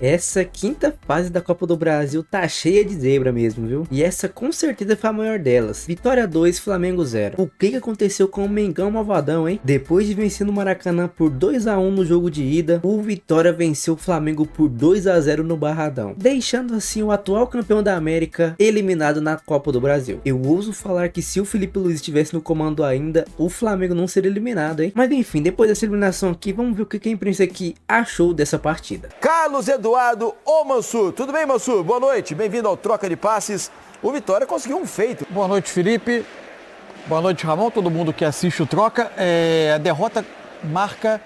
Essa quinta fase da Copa do Brasil tá cheia de zebra mesmo, viu? E essa com certeza foi a maior delas. Vitória 2, Flamengo 0. O que aconteceu com o Mengão malvadão, hein? Depois de vencer no Maracanã por 2-1 no jogo de ida, o Vitória venceu o Flamengo por 2-0 no Barradão, deixando assim o atual campeão da América eliminado na Copa do Brasil. Eu ouso falar que se o Felipe Luiz estivesse no comando ainda, o Flamengo não seria eliminado, hein? Mas enfim, depois dessa eliminação aqui, vamos ver o que a imprensa aqui achou dessa partida. Carlos Eduardo Mansur. Tudo bem, Mansur? Boa noite, bem-vindo ao Troca de Passes. O Vitória conseguiu um feito. Boa noite, Felipe. Boa noite, Ramon, todo mundo que assiste o Troca. A derrota marca,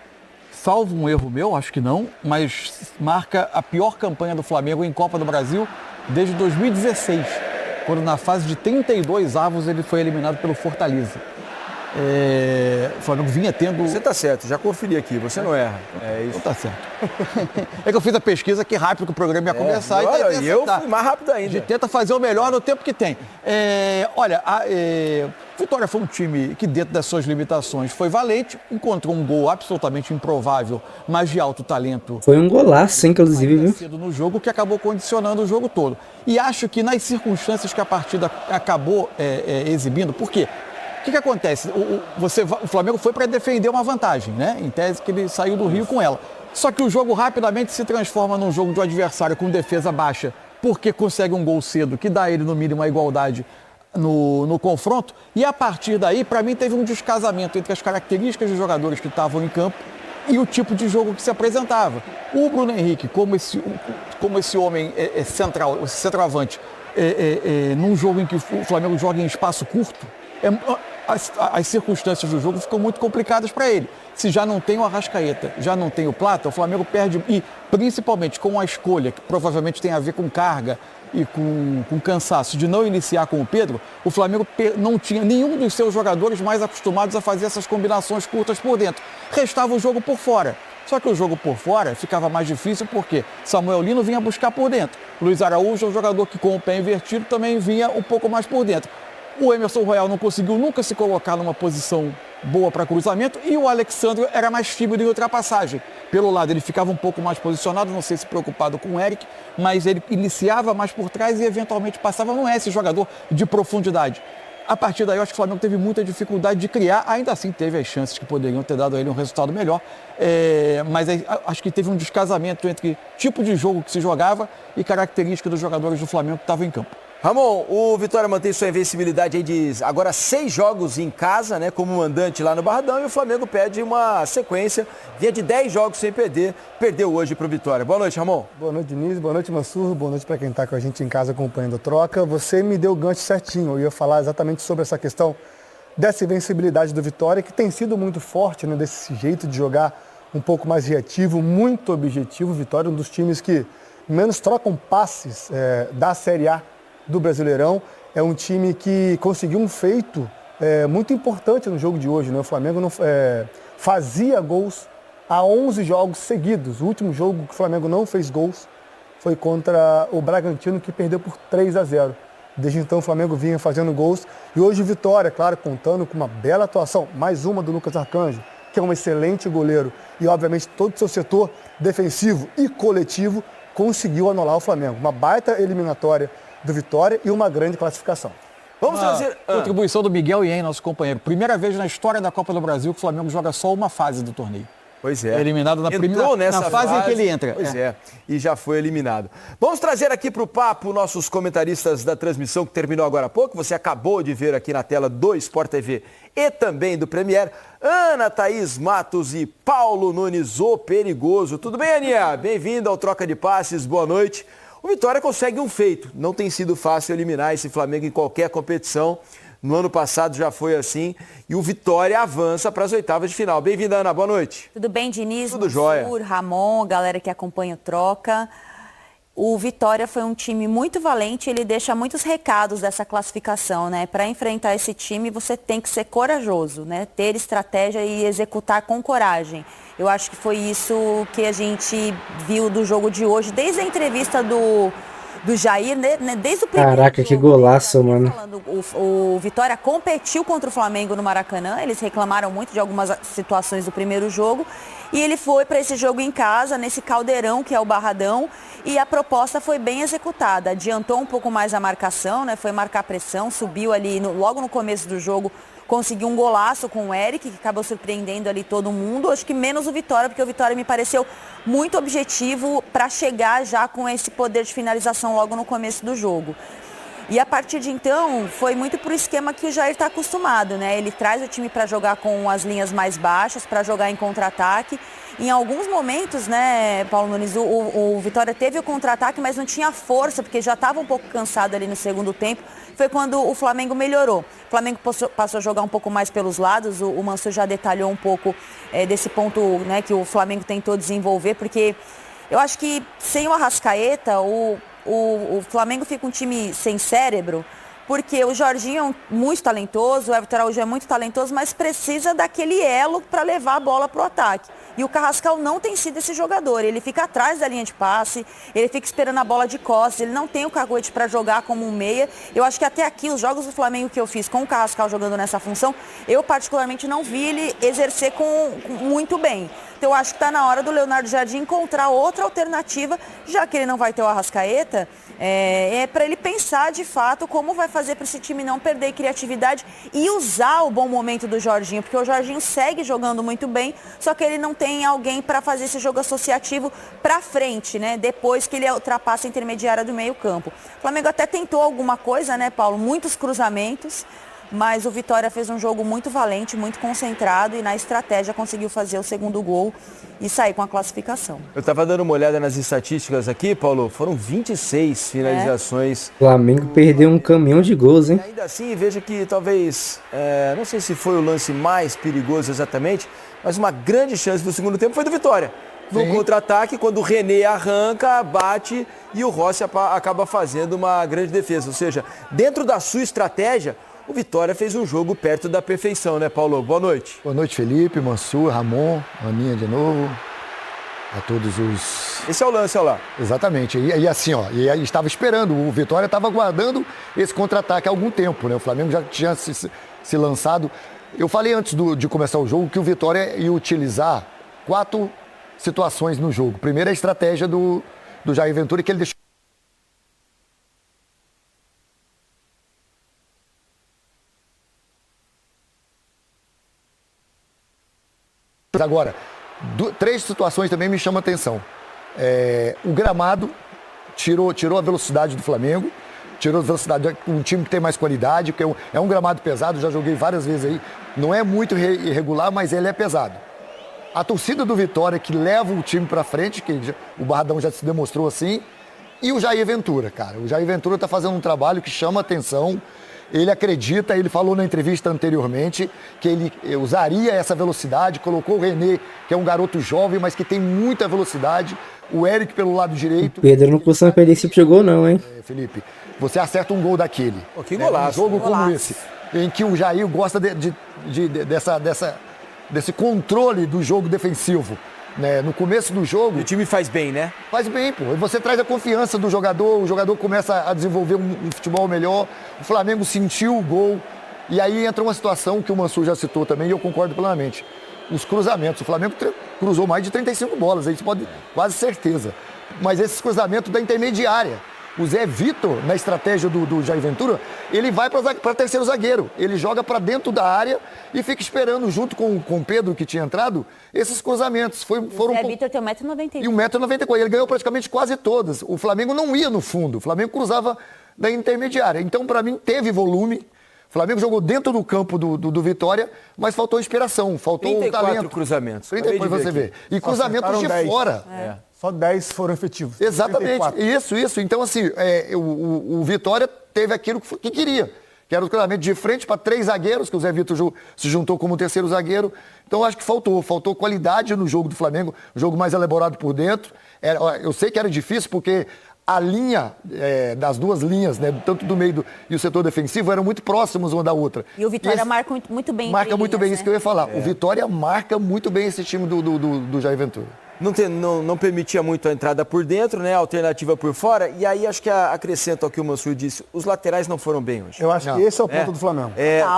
salvo um erro meu, acho que não, mas marca a pior campanha do Flamengo em Copa do Brasil desde 2016, quando na fase de 32 avos ele foi eliminado pelo Fortaleza. O Flamengo vinha tendo... Você tá certo, já conferi aqui, você não erra. É isso. Então tá certo. É que eu fiz a pesquisa que rápido que o programa ia começar. E eu fui mais rápido ainda. A gente tenta fazer o melhor no tempo que tem. Vitória foi um time que, dentro das suas limitações, foi valente, encontrou um gol absolutamente improvável, mas de alto talento. Foi um golaço, inclusive, viu? Cedo no jogo, que acabou condicionando o jogo todo. E acho que nas circunstâncias que a partida acabou exibindo, por quê? O que acontece? O Flamengo foi para defender uma vantagem, né? Em tese que ele saiu do Rio com ela. Só que o jogo rapidamente se transforma num jogo de um adversário com defesa baixa, porque consegue um gol cedo, que dá a ele, no mínimo, a igualdade no confronto. E a partir daí, para mim, teve um descasamento entre as características dos jogadores que estavam em campo e o tipo de jogo que se apresentava. O Bruno Henrique, como esse homem central, esse centroavante, num jogo em que o Flamengo joga em espaço curto, as circunstâncias do jogo ficam muito complicadas para ele. Se já não tem o Arrascaeta, já não tem o Plata, o Flamengo perde, e principalmente com a escolha, que provavelmente tem a ver com carga e com cansaço, de não iniciar com o Pedro, o Flamengo não tinha nenhum dos seus jogadores mais acostumados a fazer essas combinações curtas por dentro. Restava o jogo por fora. Só que o jogo por fora ficava mais difícil porque Samuel Lino vinha buscar por dentro. Luiz Araújo é um jogador que, com o pé invertido, também vinha um pouco mais por dentro. O Emerson Royal não conseguiu nunca se colocar numa posição boa para cruzamento e o Alexandre era mais tímido em ultrapassagem. Pelo lado, ele ficava um pouco mais posicionado, não sei se preocupado com o Eric, mas ele iniciava mais por trás e eventualmente passava. Não é esse jogador de profundidade. A partir daí, eu acho que o Flamengo teve muita dificuldade de criar, ainda assim teve as chances que poderiam ter dado a ele um resultado melhor, mas acho que teve um descasamento entre tipo de jogo que se jogava e característica dos jogadores do Flamengo que estavam em campo. Ramon, o Vitória mantém sua invencibilidade aí de agora 6 jogos em casa, né, como mandante lá no Barradão, e o Flamengo perde uma sequência, vinha de 10 jogos sem perder, perdeu hoje pro Vitória. Boa noite, Ramon. Boa noite, Diniz, boa noite, Mansur, boa noite para quem está com a gente em casa acompanhando a troca. Você me deu o gancho certinho, eu ia falar exatamente sobre essa questão dessa invencibilidade do Vitória, que tem sido muito forte, né, desse jeito de jogar um pouco mais reativo, muito objetivo. Vitória é um dos times que menos trocam passes da Série A do Brasileirão. É um time que conseguiu um feito muito importante no jogo de hoje, né? O Flamengo não fazia gols há 11 jogos seguidos. O último jogo que o Flamengo não fez gols foi contra o Bragantino, que perdeu por 3-0. Desde então o Flamengo vinha fazendo gols. E hoje o Vitória, claro, contando com uma bela atuação, mais uma do Lucas Arcanjo, que é um excelente goleiro, e obviamente todo o seu setor defensivo e coletivo conseguiu anular o Flamengo. Uma baita eliminatória do Vitória e uma grande classificação. Vamos trazer... Contribuição do Miguel Ien, nosso companheiro. Primeira vez na história da Copa do Brasil que o Flamengo joga só uma fase do torneio. Pois é. Eliminado na fase em que ele entra. Pois é. E já foi eliminado. Vamos trazer aqui para o papo nossos comentaristas da transmissão que terminou agora há pouco. Você acabou de ver aqui na tela do Sport TV e também do Premier. Ana Thaís Matos e Paulo Nunes, o Perigoso. Tudo bem, Aninha? Bem-vindo ao Troca de Passes. Boa noite. O Vitória consegue um feito. Não tem sido fácil eliminar esse Flamengo em qualquer competição. No ano passado já foi assim. E o Vitória avança para as oitavas de final. Bem-vinda, Ana. Boa noite. Tudo bem, Diniz? Tudo jóia. Ramon, galera que acompanha o Troca. O Vitória foi um time muito valente. Ele deixa muitos recados dessa classificação, né? Para enfrentar esse time, você tem que ser corajoso, né? Ter estratégia e executar com coragem. Eu acho que foi isso que a gente viu do jogo de hoje, desde a entrevista do Jair, né, desde o primeiro Caraca, que jogo, golaço, mano. falando, o Vitória competiu contra o Flamengo no Maracanã, eles reclamaram muito de algumas situações do primeiro jogo, e ele foi para esse jogo em casa, nesse caldeirão que é o Barradão, e a proposta foi bem executada. Adiantou um pouco mais a marcação, né? Foi marcar pressão, subiu ali logo no começo do jogo, conseguiu um golaço com o Eric, que acabou surpreendendo ali todo mundo. Acho que menos o Vitória, porque o Vitória me pareceu muito objetivo para chegar já com esse poder de finalização logo no começo do jogo. E a partir de então, foi muito pro esquema que o Jair está acostumado, né? Ele traz o time para jogar com as linhas mais baixas, para jogar em contra-ataque. Em alguns momentos, né, Paulo Nunes, o Vitória teve o contra-ataque, mas não tinha força, porque já estava um pouco cansado ali no segundo tempo. Foi quando o Flamengo melhorou. O Flamengo passou a jogar um pouco mais pelos lados, o Mansur já detalhou um pouco desse ponto, né, que o Flamengo tentou desenvolver, porque eu acho que sem o Arrascaeta, o Flamengo fica um time sem cérebro, porque o Jorginho é muito talentoso, o Everton Araújo é muito talentoso, mas precisa daquele elo para levar a bola para o ataque. E o Carrascal não tem sido esse jogador, ele fica atrás da linha de passe, ele fica esperando a bola de costas, ele não tem o caguete para jogar como um meia. Eu acho que até aqui, os jogos do Flamengo que eu fiz com o Carrascal jogando nessa função, eu particularmente não vi ele exercer muito bem. Então eu acho que está na hora do Leonardo Jardim encontrar outra alternativa, já que ele não vai ter o Arrascaeta, para ele pensar de fato como vai fazer para esse time não perder criatividade e usar o bom momento do Jorginho, porque o Jorginho segue jogando muito bem, só que ele não tem alguém para fazer esse jogo associativo para frente, né? Depois que ele ultrapassa a intermediária do meio-campo. O Flamengo até tentou alguma coisa, né, Paulo? Muitos cruzamentos, mas o Vitória fez um jogo muito valente, muito concentrado e na estratégia conseguiu fazer o segundo gol e sair com a classificação. Eu estava dando uma olhada nas estatísticas aqui, Paulo, foram 26 finalizações. O Flamengo perdeu um caminhão de gols, hein? E ainda assim, veja que talvez, não sei se foi o lance mais perigoso exatamente, mas uma grande chance do segundo tempo foi do Vitória. No contra-ataque, quando o René arranca, bate e o Rossi acaba fazendo uma grande defesa. Ou seja, dentro da sua estratégia, o Vitória fez um jogo perto da perfeição, né, Paulo? Boa noite. Boa noite, Felipe, Mansur, Ramon, Aninha de novo, a todos os... Esse é o lance, olha lá. Exatamente, e assim, ó, e aí estava esperando, o Vitória estava aguardando esse contra-ataque há algum tempo, né? O Flamengo já tinha se lançado. Eu falei antes de começar o jogo que o Vitória ia utilizar 4 situações no jogo. Primeiro, a estratégia do Jair Ventura, que ele deixou. Agora, 3 situações também me chamam a atenção. O gramado tirou a velocidade do Flamengo, tirou a velocidade, um time que tem mais qualidade, porque é um gramado pesado, já joguei várias vezes aí, não é muito irregular, mas ele é pesado. A torcida do Vitória, que leva o time para frente, que o Barradão já se demonstrou assim, e o Jair Ventura, cara. O Jair Ventura está fazendo um trabalho que chama a atenção. Ele acredita, ele falou na entrevista anteriormente que ele usaria essa velocidade, colocou o René, que é um garoto jovem, mas que tem muita velocidade, o Eric pelo lado direito. O Pedro não costuma perder esse tipo de gol não, hein? Felipe, você acerta um gol daquele. Que golaço. Um jogo como esse, em que o Jair gosta desse controle do jogo defensivo. Né? No começo do jogo... E o time faz bem, né? Faz bem, pô. Você traz a confiança do jogador, o jogador começa a desenvolver um futebol melhor, o Flamengo sentiu o gol, e aí entra uma situação que o Mansur já citou também, e eu concordo plenamente. Os cruzamentos. O Flamengo cruzou mais de 35 bolas, a gente pode quase certeza. Mas esses cruzamentos da intermediária. O Zé Vitor, na estratégia do Jair Ventura, ele vai para terceiro zagueiro. Ele joga para dentro da área e fica esperando, junto com o Pedro, que tinha entrado, esses cruzamentos. O Zé Vitor tem 1,91 m. E 1,94 m. Ele ganhou praticamente quase todas. O Flamengo não ia no fundo. O Flamengo cruzava da intermediária. Então, para mim, teve volume. O Flamengo jogou dentro do campo do Vitória, mas faltou inspiração, faltou 34 talento. Cruzamentos. 30, depois você vê. E cruzamentos de 10. fora. Só 10 foram efetivos. Exatamente, 34. isso. Então, assim, o Vitória teve aquilo que queria, que era o cruzamento de frente para 3 zagueiros, que o Zé Vitor se juntou como terceiro zagueiro. Então, acho que faltou qualidade no jogo do Flamengo, um jogo mais elaborado por dentro. Eu sei que era difícil, porque a linha, das duas linhas, né, tanto do meio e o setor defensivo, eram muito próximos uma da outra. E o Vitória marca muito bem. Marca muito bem, né? isso que eu ia falar. O Vitória marca muito bem esse time do Jair Ventura. não permitia muito a entrada por dentro, né? A alternativa por fora. E aí acho que acrescento ao que o Mansur disse, os laterais não foram bem hoje. Eu acho que esse é o ponto do Flamengo.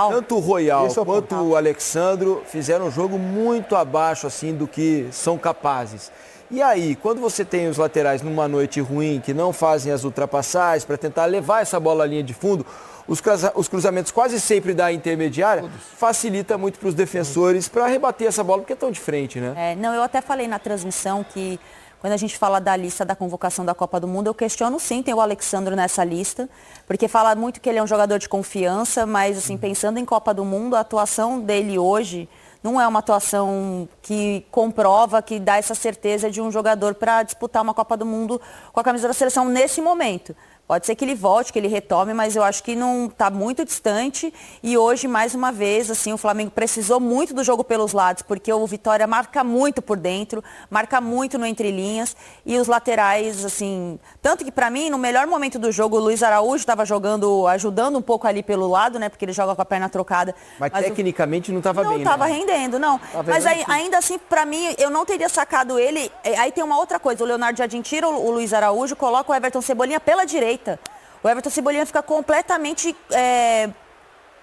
Tanto o Royal Esse é o quanto o Alexandro fizeram um jogo muito abaixo assim do que são capazes. E aí, quando você tem os laterais numa noite ruim, que não fazem as ultrapassagens para tentar levar essa bola à linha de fundo, os cruzamentos quase sempre da intermediária facilita muito para os defensores para rebater essa bola, porque estão de frente, né? Eu até falei na transmissão que quando a gente fala da lista da convocação da Copa do Mundo, eu questiono sim, tem o Alexandro nessa lista, porque fala muito que ele é um jogador de confiança, mas assim, pensando em Copa do Mundo, a atuação dele hoje não é uma atuação que comprova, que dá essa certeza de um jogador para disputar uma Copa do Mundo com a camisa da seleção nesse momento. Pode ser que ele volte, que ele retome, mas eu acho que não está muito distante. E hoje, mais uma vez, assim, o Flamengo precisou muito do jogo pelos lados, porque o Vitória marca muito por dentro, marca muito no entrelinhas. E os laterais, assim... Tanto que, para mim, no melhor momento do jogo, o Luiz Araújo estava jogando, ajudando um pouco ali pelo lado, né? Porque ele joga com a perna trocada. Mas tecnicamente não estava bem, Não estava rendendo, não. Mas ainda assim, para mim, eu não teria sacado ele. Aí tem uma outra coisa, o Leonardo Jardim tira o Luiz Araújo, coloca o Everton Cebolinha pela direita. O Everton Cebolinha fica completamente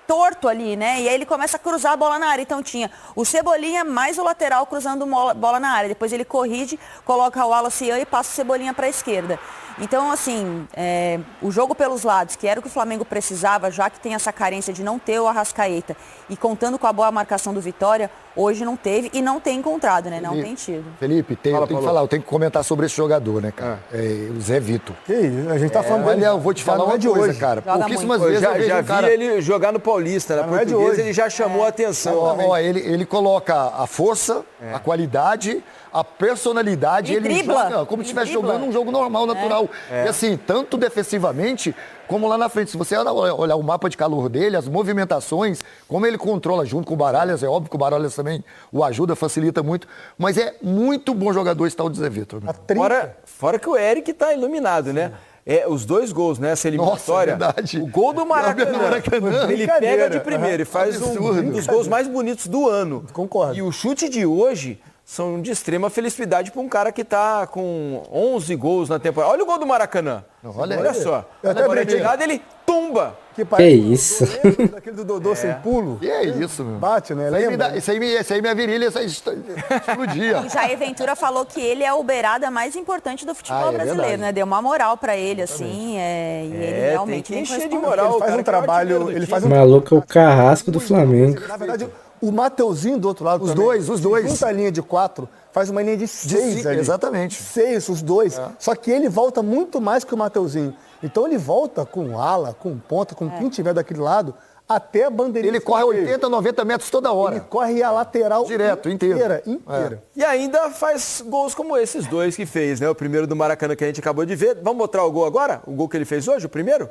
torto ali, né? E aí ele começa a cruzar a bola na área. Então tinha o Cebolinha mais o lateral cruzando bola na área. Depois ele corrige, coloca o Wallace e passa o Cebolinha para a esquerda. Então, assim, o jogo pelos lados, que era o que o Flamengo precisava, já que tem essa carência de não ter o Arrascaeta, e contando com a boa marcação do Vitória, hoje não teve e não tem encontrado, né? Não tem tido. Felipe, eu tenho que comentar sobre esse jogador, né, cara? O Zé Vitor. Que isso? A gente tá falando dele. Olha, eu vou te falar uma coisa, cara. Pouquíssimas vezes eu vejo um cara... vi ele jogar no Paulista, na Portuguesa, ele já chamou a atenção. Ele coloca a força, a qualidade, a personalidade, ele joga como se estivesse jogando um jogo normal, natural. E assim, tanto defensivamente como lá na frente. Se você olhar o mapa de calor dele, as movimentações, como ele controla junto com o Baralhas, é óbvio que o Baralhas também o ajuda, facilita muito, mas é muito bom jogador esse tal de Zé Vitor. Fora que o Eric está iluminado, né? Os dois gols, né? Essa eliminatória. Nossa, o gol do Maracanã. Ele pega de primeiro e faz um dos gols mais bonitos do ano. Concordo. E o chute de hoje são de extrema felicidade para um cara que está com 11 gols na temporada. Olha o gol do Maracanã. Olha só. Na chegada ele tumba. Que isso? Daquele do Dodô sem pulo. E é isso, meu. Bate, né? Isso aí minha virilha explodia. E Jair Ventura falou que ele é o beirada mais importante do futebol brasileiro, né? Deu uma moral pra ele, assim, e ele realmente tem que encher de moral. moral. Ele faz um trabalho... O maluco é o carrasco do Flamengo. Na verdade, o Mateuzinho do outro lado Os também, dois. junta a linha de 4, faz uma linha de 6 ali. Exatamente. 6, os dois. Só que ele volta muito mais que o Mateuzinho. Então ele volta com ala, com ponta, com quem tiver daquele lado, até a bandeirinha. Ele corre 80, 90 metros toda hora. Ele corre a lateral direto, inteira. E ainda faz gols como esses dois que fez, né? O primeiro do Maracanã que a gente acabou de ver. Vamos mostrar o gol agora? O gol que ele fez hoje, o primeiro?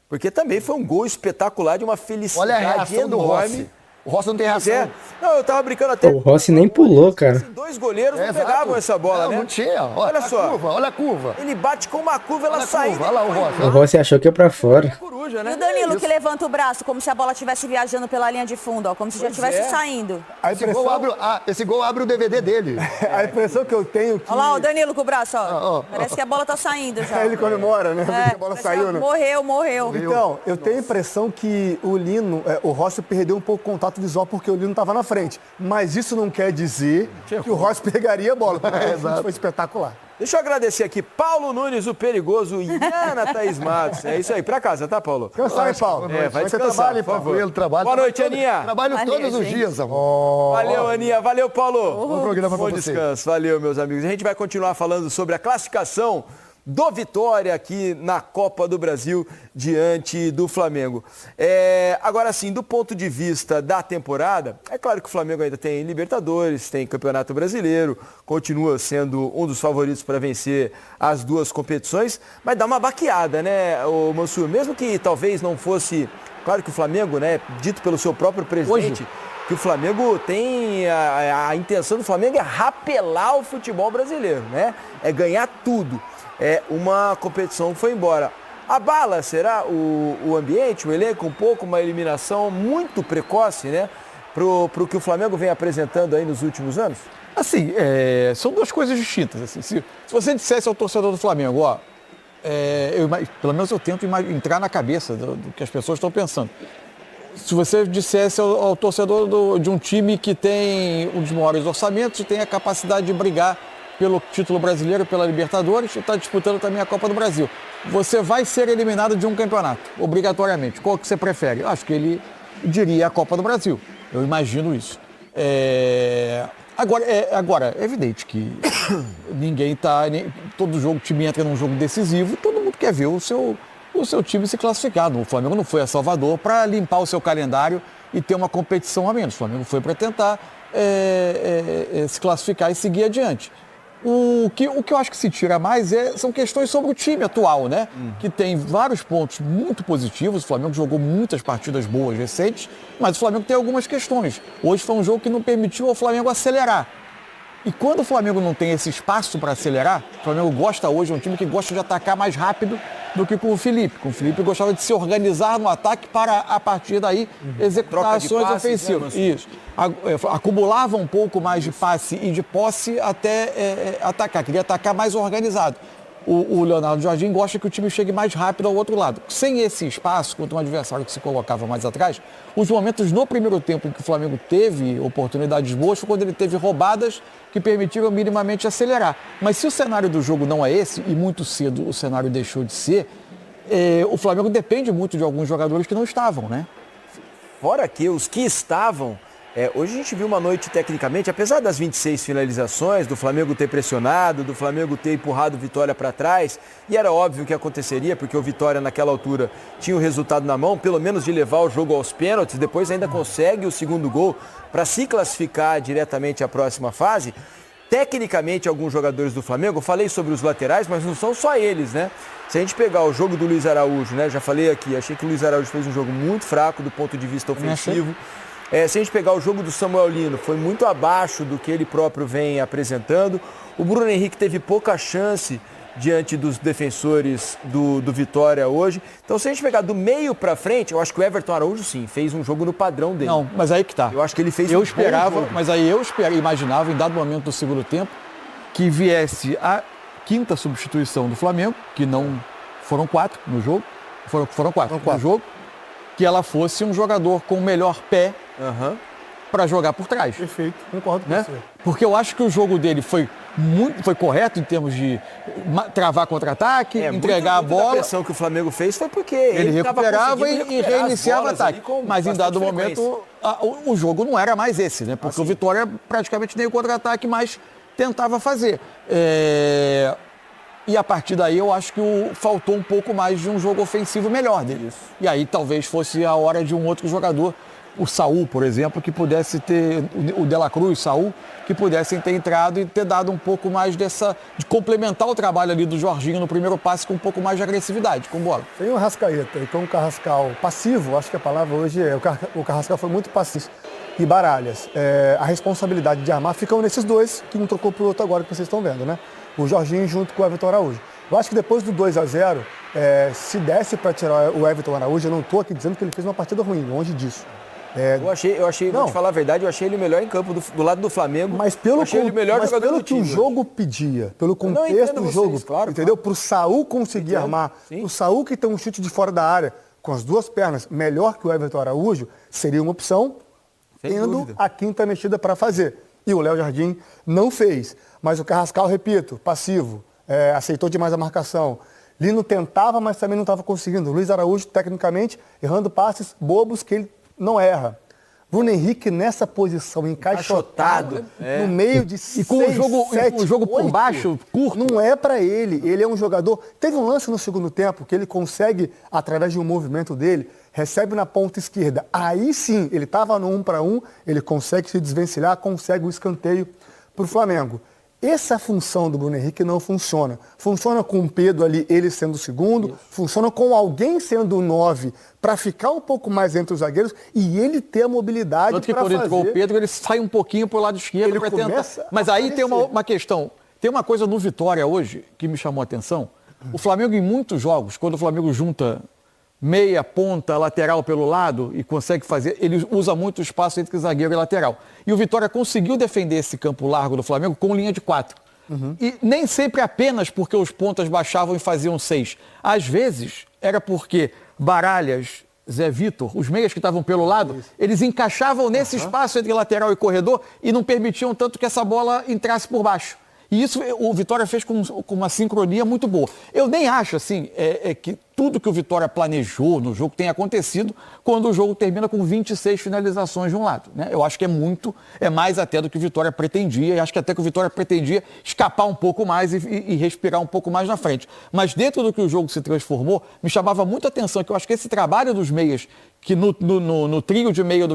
Porque também foi um gol espetacular, de uma felicidade enorme. Olha a reação do Rossi. O Rossi não tem reação. Não, eu tava brincando até. O Rossi nem pulou, cara. Dois goleiros não pegavam essa bola, né? Não tinha. Olha só. Olha a curva. Ele bate com uma curva, ela sai. Olha lá o Rossi. O Rossi achou que ia pra fora. Coruja, né? E o Danilo que levanta o braço, como se a bola estivesse viajando pela linha de fundo, ó, como se já estivesse saindo. Esse gol abre o DVD dele. A impressão que eu tenho que... Olha lá o Danilo com o braço, ó. Parece que a bola tá saindo já. Ele comemora, né? Porque a bola saiu, né? Morreu. Então, eu tenho a impressão que o Lino, o Rossi perdeu um pouco o contato visual porque o Lino estava na frente. Mas isso não quer dizer que o Rossi pegaria a bola. Isso foi espetacular. Deixa eu agradecer aqui Paulo Nunes, o Perigoso, e Ana Thaís Matos. É isso aí, pra casa, tá, Paulo? Descansar, hein, Paulo? Vai descansar, por favor. Boa noite, Aninha. Trabalho todos os dias, amor. Valeu, Aninha. Valeu, Paulo. Bom programa pra Bom você. descanso. Valeu, meus amigos. A gente vai continuar falando sobre a classificação do Vitória aqui na Copa do Brasil diante do Flamengo. Agora sim, do ponto de vista da temporada, é claro que o Flamengo ainda tem Libertadores, tem Campeonato Brasileiro, continua sendo um dos favoritos para vencer as duas competições, mas dá uma baqueada, né, o Mansur? Mesmo que talvez não fosse, claro que o Flamengo, né, dito pelo seu próprio presidente, que o Flamengo tem, a intenção do Flamengo é rapelar o futebol brasileiro, né? É ganhar tudo. Uma competição foi embora. Abala, será, o ambiente, o elenco, um pouco, uma eliminação muito precoce, né? Pro que o Flamengo vem apresentando aí nos últimos anos? Assim, são duas coisas distintas. Assim. Se você dissesse ao torcedor do Flamengo, ó, pelo menos eu tento entrar na cabeça do que as pessoas estão pensando. Se você dissesse ao torcedor de um time que tem um dos maiores orçamentos e tem a capacidade de brigar pelo título brasileiro, pela Libertadores, e está disputando também a Copa do Brasil, você vai ser eliminado de um campeonato, obrigatoriamente. Qual que você prefere? Eu acho que ele diria a Copa do Brasil. Eu imagino isso. Agora, é evidente que todo jogo, o time entra num jogo decisivo, todo mundo quer ver o seu time se classificado. O Flamengo não foi a Salvador para limpar o seu calendário e ter uma competição a menos. O Flamengo foi para tentar se classificar e seguir adiante. O que eu acho que se tira mais são questões sobre o time atual, né? Que tem vários pontos muito positivos. O Flamengo jogou muitas partidas boas recentes, mas o Flamengo tem algumas questões. Hoje foi um jogo que não permitiu ao Flamengo acelerar. E quando o Flamengo não tem esse espaço para acelerar, o Flamengo gosta hoje, é um time que gosta de atacar mais rápido do que com o Felipe. Com o Felipe gostava de se organizar no ataque para, a partir daí, executar ações ofensivas. Isso. Acumulava um pouco mais de passe e de posse até atacar. Queria atacar mais organizado. O Leonardo Jardim gosta que o time chegue mais rápido ao outro lado. Sem esse espaço, contra um adversário que se colocava mais atrás, os momentos no primeiro tempo em que o Flamengo teve oportunidades boas foi quando ele teve roubadas que permitiram minimamente acelerar. Mas se o cenário do jogo não é esse, e muito cedo o cenário deixou de ser, o Flamengo depende muito de alguns jogadores que não estavam, né? Fora que os que estavam... hoje a gente viu uma noite, tecnicamente, apesar das 26 finalizações, do Flamengo ter pressionado, do Flamengo ter empurrado o Vitória para trás, e era óbvio que aconteceria, porque o Vitória naquela altura tinha o resultado na mão, pelo menos de levar o jogo aos pênaltis, depois ainda consegue o segundo gol para se classificar diretamente à próxima fase. Tecnicamente, alguns jogadores do Flamengo, eu falei sobre os laterais, mas não são só eles, né? Se a gente pegar o jogo do Luiz Araújo, né? Já falei aqui, achei que o Luiz Araújo fez um jogo muito fraco do ponto de vista ofensivo. Se a gente pegar o jogo do Samuel Lino, foi muito abaixo do que ele próprio vem apresentando. O Bruno Henrique teve pouca chance diante dos defensores do Vitória hoje. Então, se a gente pegar do meio para frente, eu acho que o Everton Araújo, sim, fez um jogo no padrão dele. Não, mas aí que tá. Eu acho que ele fez um esperava, jogo. Mas aí imaginava, em dado momento do segundo tempo, que viesse a quinta substituição do Flamengo, que não foram 4 no jogo, foram quatro no jogo, que ela fosse um jogador com o melhor pé para jogar por trás. Perfeito, concordo com você. Porque eu acho que o jogo dele foi correto em termos de travar contra-ataque, entregar a bola. A pressão que o Flamengo fez foi porque ele recuperava e reiniciava o ataque. Mas em dado momento, o jogo não era mais esse, né? Porque o Vitória praticamente nem o contra-ataque mais tentava fazer. E a partir daí eu acho que faltou um pouco mais de um jogo ofensivo melhor dele. Isso. E aí talvez fosse a hora de um outro jogador, o Saul, por exemplo, que pudesse ter, o De La Cruz, Saul, que pudessem ter entrado e ter dado um pouco mais de complementar o trabalho ali do Jorginho no primeiro passe com um pouco mais de agressividade com bola. Tem o Arrascaeta e com o Carrascal passivo, acho que a palavra hoje o Carrascal foi muito passivo. E Baralhas, a responsabilidade de armar ficam nesses dois, que um trocou pro outro agora que vocês estão vendo, né? O Jorginho junto com o Everton Araújo. Eu acho que depois do 2-0, se desse para tirar o Everton Araújo, eu não estou aqui dizendo que ele fez uma partida ruim, longe disso. Eu achei, vou te falar a verdade, eu achei ele o melhor em campo do lado do Flamengo. Mas pelo que o jogo pedia, pelo contexto do jogo, claro, entendeu? Para o Saul conseguir armar, o Saul que tem um chute de fora da área, com as duas pernas, melhor que o Everton Araújo, seria uma opção, tendo a quinta mexida para fazer. E o Léo Jardim não fez. Mas o Carrascal, repito, passivo, aceitou demais a marcação. Lino tentava, mas também não estava conseguindo. Luiz Araújo, tecnicamente, errando passes bobos que ele não erra. Bruno Henrique nessa posição, encaixotado, no meio de 6, e com o jogo por baixo, curto. Não é para ele. Ele é um jogador... Teve um lance no segundo tempo que ele consegue, através de um movimento dele, recebe na ponta esquerda. Aí sim, ele estava no 1-1, ele consegue se desvencilhar, consegue o escanteio para o Flamengo. Essa função do Bruno Henrique não funciona. Funciona com o Pedro ali, ele sendo o segundo. Isso. Funciona com alguém sendo o 9 para ficar um pouco mais entre os zagueiros e ele ter a mobilidade para fazer. Quando ele entrou o Pedro, ele sai um pouquinho para o lado esquerdo para tentar. Mas aí tem uma questão. Tem uma coisa no Vitória hoje que me chamou a atenção. O Flamengo, em muitos jogos, quando o Flamengo junta meia, ponta, lateral pelo lado e consegue fazer, ele usa muito o espaço entre zagueiro e lateral. E o Vitória conseguiu defender esse campo largo do Flamengo com linha de 4. E nem sempre apenas porque os pontas baixavam e faziam 6. Às vezes era porque Baralhas, Zé Vitor, os meias que estavam pelo lado, eles encaixavam nesse espaço entre lateral e corredor e não permitiam tanto que essa bola entrasse por baixo. E isso o Vitória fez com uma sincronia muito boa. Eu nem acho, assim, que tudo que o Vitória planejou no jogo tem acontecido quando o jogo termina com 26 finalizações de um lado, né? Eu acho que é mais até do que o Vitória pretendia, e acho que até que o Vitória pretendia escapar um pouco mais e respirar um pouco mais na frente. Mas dentro do que o jogo se transformou, me chamava muito a atenção que eu acho que esse trabalho dos meias, que no trio de meias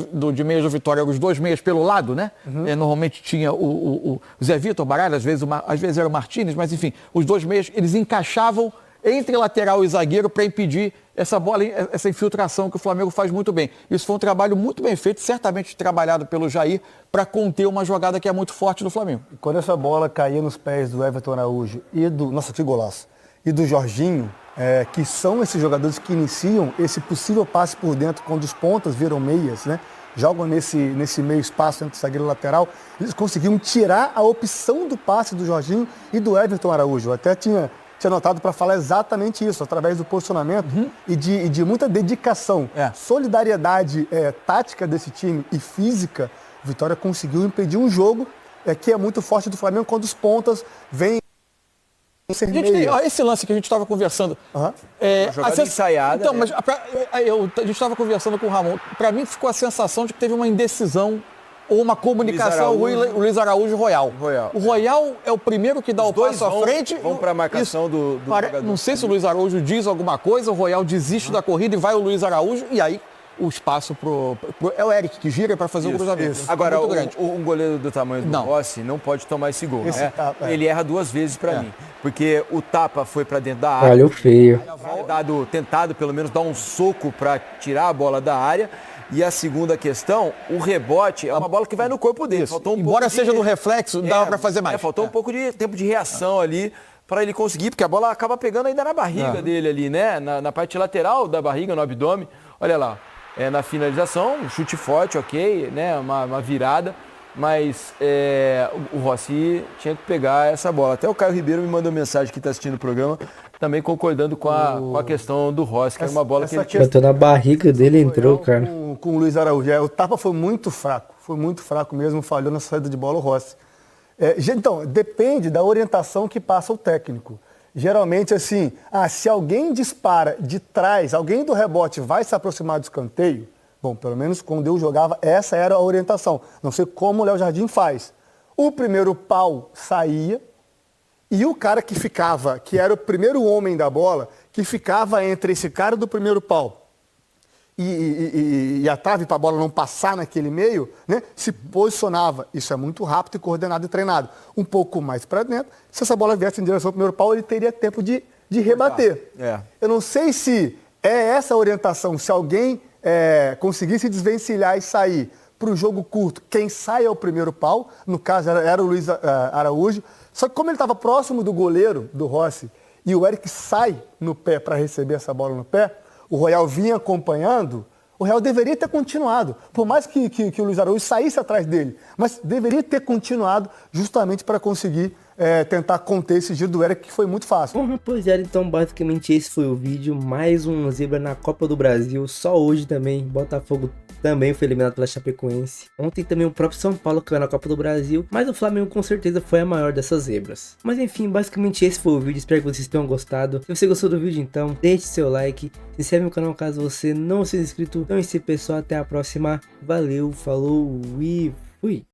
do Vitória eram os dois meias pelo lado, né? Normalmente tinha o Zé Vitor, Baralho, às vezes era o Martínez, mas enfim, os dois meias, eles encaixavam entre lateral e zagueiro para impedir essa bola, essa infiltração que o Flamengo faz muito bem. Isso foi um trabalho muito bem feito, certamente trabalhado pelo Jair, para conter uma jogada que é muito forte do Flamengo. Quando essa bola caía nos pés do Everton Araújo e nossa, que golaço, e do Jorginho, que são esses jogadores que iniciam esse possível passe por dentro quando os pontas viram meias, né? Jogam nesse meio espaço entre zagueiro e lateral, eles conseguiram tirar a opção do passe do Jorginho e do Everton Araújo. Eu até tinha notado para falar exatamente isso, através do posicionamento e de muita dedicação, solidariedade tática desse time e física. O Vitória conseguiu impedir um jogo que é muito forte do Flamengo quando os pontas vêm ser meias. Esse lance que a gente estava conversando. Jogada ensaiada. Então, mas a gente estava conversando com o Ramon. Para mim ficou a sensação de que teve uma indecisão ou uma comunicação, o Luiz Araújo e o Royal. O Royal é o primeiro que dá o passo à frente. Vão para a marcação do jogador. Não sei se o Luiz Araújo diz alguma coisa, o Royal desiste da corrida e vai o Luiz Araújo, e aí o espaço é o Eric que gira para fazer o cruzamento. Agora, um goleiro do tamanho do Rossi não pode tomar esse gol. Ele erra 2 vezes para mim. Porque o tapa foi para dentro da área. Olha o feio. Tentado pelo menos dar um soco para tirar a bola da área. E a segunda questão, o rebote é uma bola que vai no corpo dele. Embora seja no reflexo, dava para fazer mais. Faltou um pouco de tempo de reação ali para ele conseguir, porque a bola acaba pegando ainda na barriga dele ali, né? Na parte lateral da barriga, no abdômen. Olha lá, na finalização, um chute forte, ok, né? Uma virada. Mas o Rossi tinha que pegar essa bola. Até o Caio Ribeiro me mandou mensagem que está assistindo o programa, também concordando com a questão do Rossi, que era uma bola que ele tinha. Bateu na barriga dele, entrou, cara. Com o Luiz Araújo. O tapa foi muito fraco mesmo, falhou na saída de bola o Rossi. Então, depende da orientação que passa o técnico. Geralmente, assim, se alguém dispara de trás, alguém do rebote vai se aproximar do escanteio, bom, pelo menos quando eu jogava, essa era a orientação. Não sei como o Léo Jardim faz. O primeiro pau saía e o cara que ficava, que era o primeiro homem da bola, que ficava entre esse cara do primeiro pau e a trave para a bola não passar naquele meio, né, se posicionava. Isso é muito rápido e coordenado e treinado. Um pouco mais para dentro. Se essa bola viesse em direção ao primeiro pau, ele teria tempo de rebater. Eu não sei se é essa a orientação. Se alguém conseguir se desvencilhar e sair para o jogo curto, quem sai é o primeiro pau. No caso, era o Luiz Araújo. Só que como ele estava próximo do goleiro, do Rossi, e o Eric sai no pé para receber essa bola no pé, o Royal vinha acompanhando, o Royal deveria ter continuado. Por mais que o Luiz Araújo saísse atrás dele, mas deveria ter continuado justamente para conseguir tentar conter esse giro do Eric, que foi muito fácil. Bom, rapaziada, então basicamente esse foi o vídeo. Mais um zebra na Copa do Brasil. Só hoje também, Botafogo também foi eliminado pela Chapecoense. Ontem também o próprio São Paulo caiu na Copa do Brasil, mas o Flamengo com certeza foi a maior dessas zebras. Mas enfim, basicamente esse foi o vídeo, espero que vocês tenham gostado. Se você gostou do vídeo, então deixe seu like, se inscreve no canal caso você não seja inscrito. Então é isso, pessoal, até a próxima. Valeu, falou e fui!